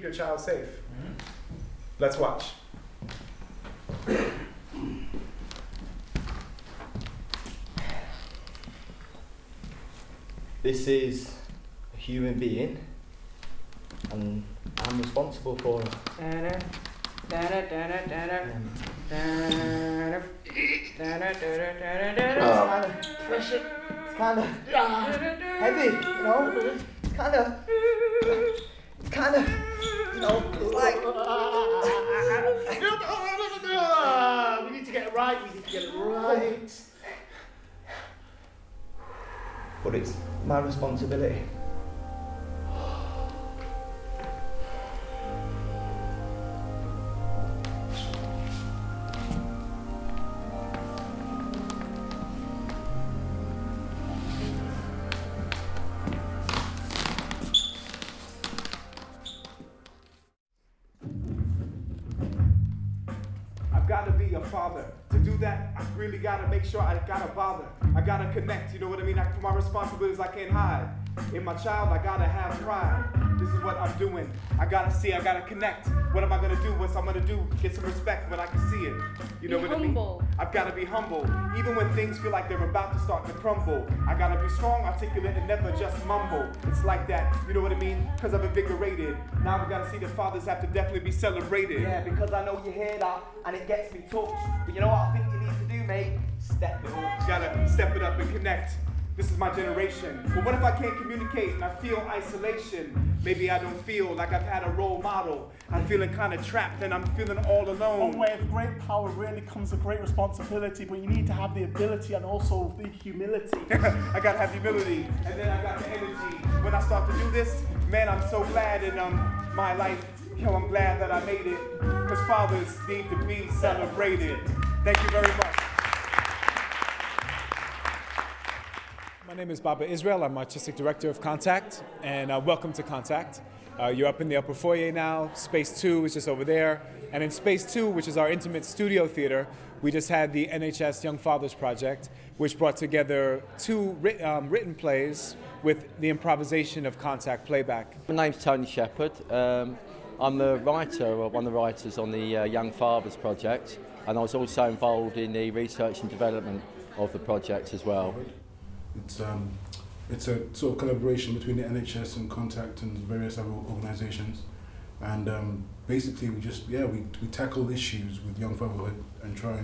your child safe. Let's watch. This is a human being, and I'm responsible for him. Pressure. It's kind of heavy, you know. It's kind of, you know, it's like. We need to get it right. We need to get it right. But it's my responsibility. I've got to be a father. To do that, I really got to make sure I got to bother. I got to connect, you know what I mean? For my responsibilities, I can't hide. In my child, I got to have pride. This is what I'm doing. I got to see, I got to connect. What am I going to do? What's I'm going to do? Get some respect when I can see it. You know what I mean? I've got to be humble. Even when things feel like they're about to start to crumble. I got to be strong, articulate, and never just mumble. It's like that, you know what I mean? Because I'm invigorated. Now we got to see that fathers have to definitely be celebrated. Yeah, because I know you hear that, and it gets me touched. But you know what I think you need to do, mate? Step it up. You gotta step it up and connect. This is my generation. But what if I can't communicate and I feel isolation? Maybe I don't feel like I've had a role model. I'm feeling kind of trapped and I'm feeling all alone. With great power really comes a great responsibility, but you need to have the ability and also the humility. I gotta have humility, and then I got the energy. When I start to do this, man, I'm so glad in my life. Yo, I'm glad that I made it, because fathers need to be celebrated. Thank you very much. My name is Baba Israel. I'm Artistic Director of Contact, and welcome to Contact. You're up in the upper foyer now. Space 2 is just over there. And in Space 2, which is our intimate studio theater, we just had the NHS Young Fathers Project, which brought together two written plays with the improvisation of Contact playback. My name's Tony Shepherd. I'm the writer, or one of the writers on the Young Fathers Project, and I was also involved in the research and development of the project as well. It's a sort of collaboration between the NHS and Contact and various other organisations, and basically we tackle issues with young fatherhood and try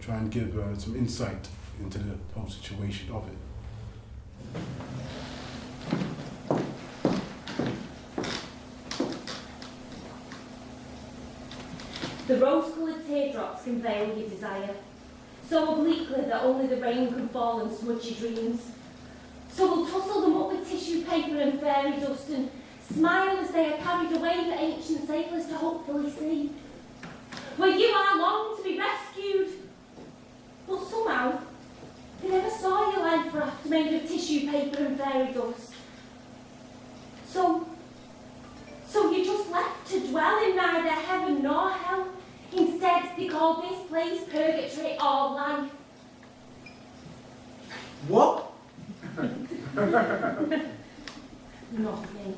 and give some insight into the whole situation of it. The rose-coloured teardrops can veil your desire, so obliquely that only the rain can fall and smudge your dreams. So we'll tussle them up with tissue paper and fairy dust and smile as they are carried away for ancient sailors to hopefully see. Where you are long to be rescued. But somehow, they never saw your life raft made of tissue paper and fairy dust. So you're just left to dwell in neither heaven nor hell. Instead, they call this place purgatory or life. What? Not me.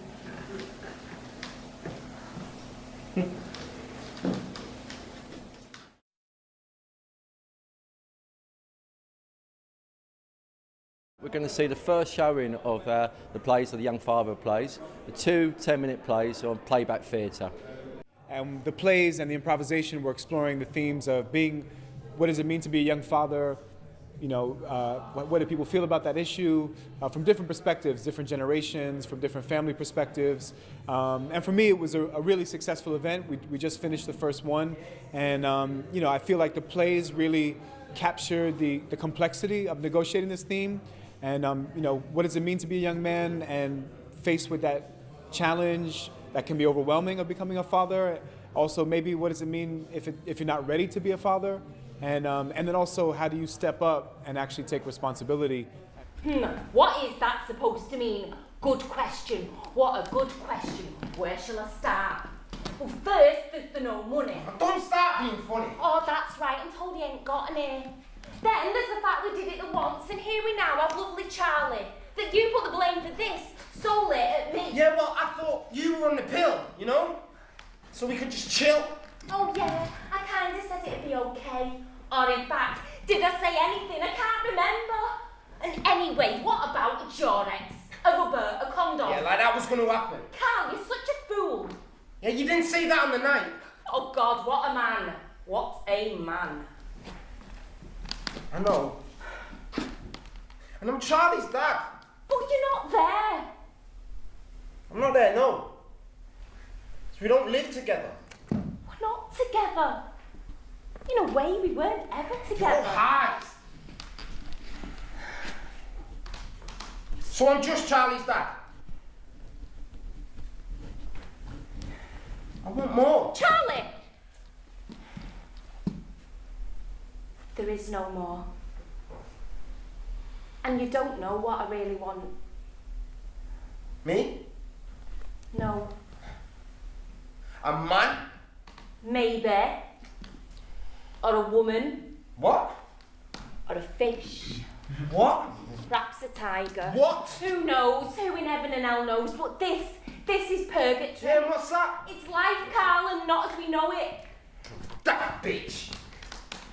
We're going to see the first showing of the plays of the Young Father plays, the two 10-minute plays on playback theatre. And the plays and the improvisation were exploring the themes of being, what does it mean to be a young father? You know, what do people feel about that issue from different perspectives, different generations, from different family perspectives. And for me, it was a really successful event. We just finished the first one. And, you know, I feel like the plays really captured the complexity of negotiating this theme. And, you know, what does it mean to be a young man and faced with that challenge that can be overwhelming of becoming a father? Also, maybe what does it mean if you're not ready to be a father? And then also, how do you step up and actually take responsibility? What is that supposed to mean? Good question. What a good question. Where shall I start? Well, first, there's the no money. Don't start being funny. Oh, that's right. I'm told he ain't got any. Then there's the fact we did it the once, and here we now have lovely Charlie. That you put the blame for this solely at me. Yeah, well, I thought you were on the pill, you know? So we could just chill. Oh yeah, I kind of said it'd be okay. Or in fact, did I say anything? I can't remember. And anyway, what about a Jorex? A rubber, a condom? Yeah, like that was going to happen. Carl, you're such a fool. Yeah, you didn't say that on the night. Oh God, what a man. What a man. I know. And I'm Charlie's dad. But you're not there. I'm not there, no. So we don't live together. We're not together. In a way, we weren't ever You're together. hard. So I'm just Charlie's dad. I want more. Charlie! There is no more. And you don't know what I really want. Me? No. A man? Maybe. Or a woman. What? Or a fish. What? Perhaps a tiger. What? Who knows? Who in heaven and hell knows? But this is purgatory. Yeah, what's that? It's life, Carl, and not as we know it. That bitch.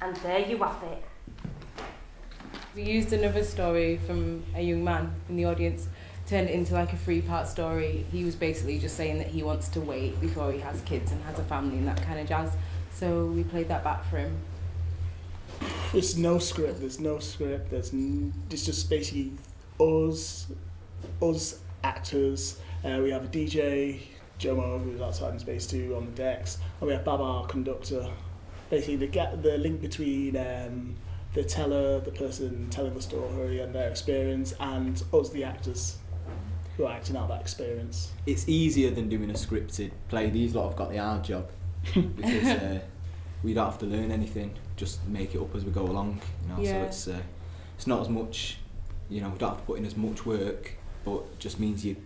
And there you have it. We used another story from a young man in the audience, turned it into like a 3-part story. He was basically just saying that he wants to wait before he has kids and has a family and that kind of jazz. So we played that back for him. There's no script. It's just basically us actors. We have a DJ, Jomo, who's outside in space too, on the decks, and we have Baba, our conductor. Basically, the link between the teller, the person telling the story and their experience, and us, the actors, who are acting out that experience. It's easier than doing a scripted play. These lot have got the hard job because we don't have to learn anything. Just make it up as we go along. You know, Yeah. so it's not as much. You know, we don't have to put in as much work, but it just means your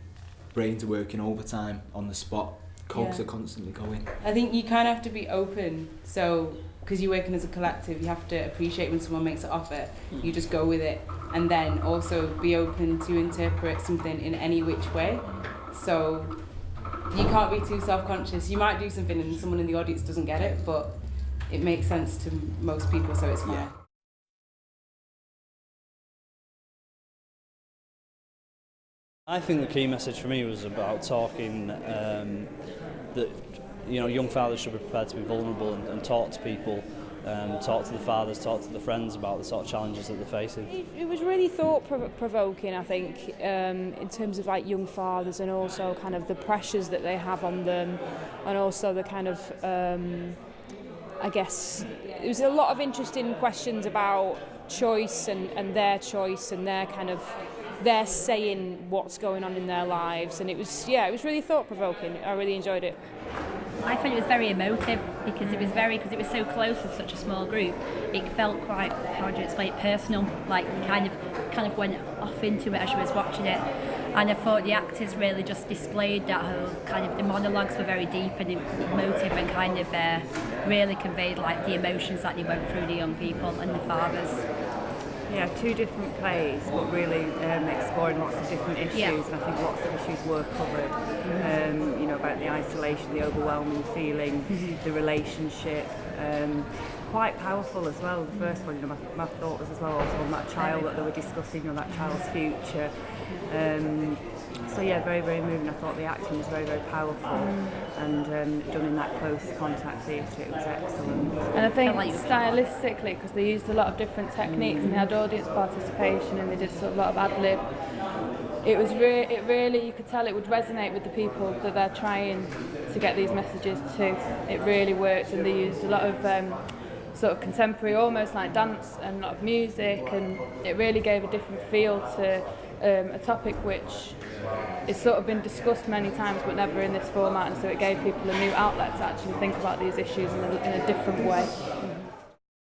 brains are working overtime on the spot. Cogs Yeah. are constantly going. I think you kind of have to be open. So, because you're working as a collective, you have to appreciate when someone makes an offer. You just go with it. And then also be open to interpret something in any which way. So, you can't be too self-conscious. You might do something and someone in the audience doesn't get it, but it makes sense to most people, so it's fine. Yeah. I think the key message for me was about talking that young fathers should be prepared to be vulnerable and talk to people, talk to the fathers, talk to the friends about the sort of challenges that they're facing. It was really thought-provoking, I think, in terms of like young fathers and also kind of the pressures that they have on them, and also the kind of I guess there was a lot of interesting questions about choice and their choice and their kind of their saying what's going on in their lives, and it was really thought-provoking. I really enjoyed it. I found it was very emotive because it was so close in such a small group. It felt quite, how do you explain it, personal. Like you kind of went off into it as you was watching it. And I thought the actors really just displayed that whole kind of, the monologues were very deep and emotive and kind of really conveyed like the emotions that they went through, the young people and the fathers. Yeah, 2 different plays, but really exploring lots of different issues, and I think lots of issues were covered. About the isolation, the overwhelming feeling, the relationship. Quite powerful as well. The first one, my thought was as well also on that child that they were discussing, that child's future. Very, very moving. I thought the acting was very, very powerful, and done in that close contact theatre, it was excellent. And I think stylistically, because they used a lot of different techniques and they had audience participation and they did sort of a lot of ad-lib, it really, you could tell it would resonate with the people that they're trying to get these messages to. It really worked, and they used a lot of sort of contemporary, almost like dance, and a lot of music, and it really gave a different feel to a topic which has sort of been discussed many times but never in this format, and so it gave people a new outlet to actually think about these issues in a different way.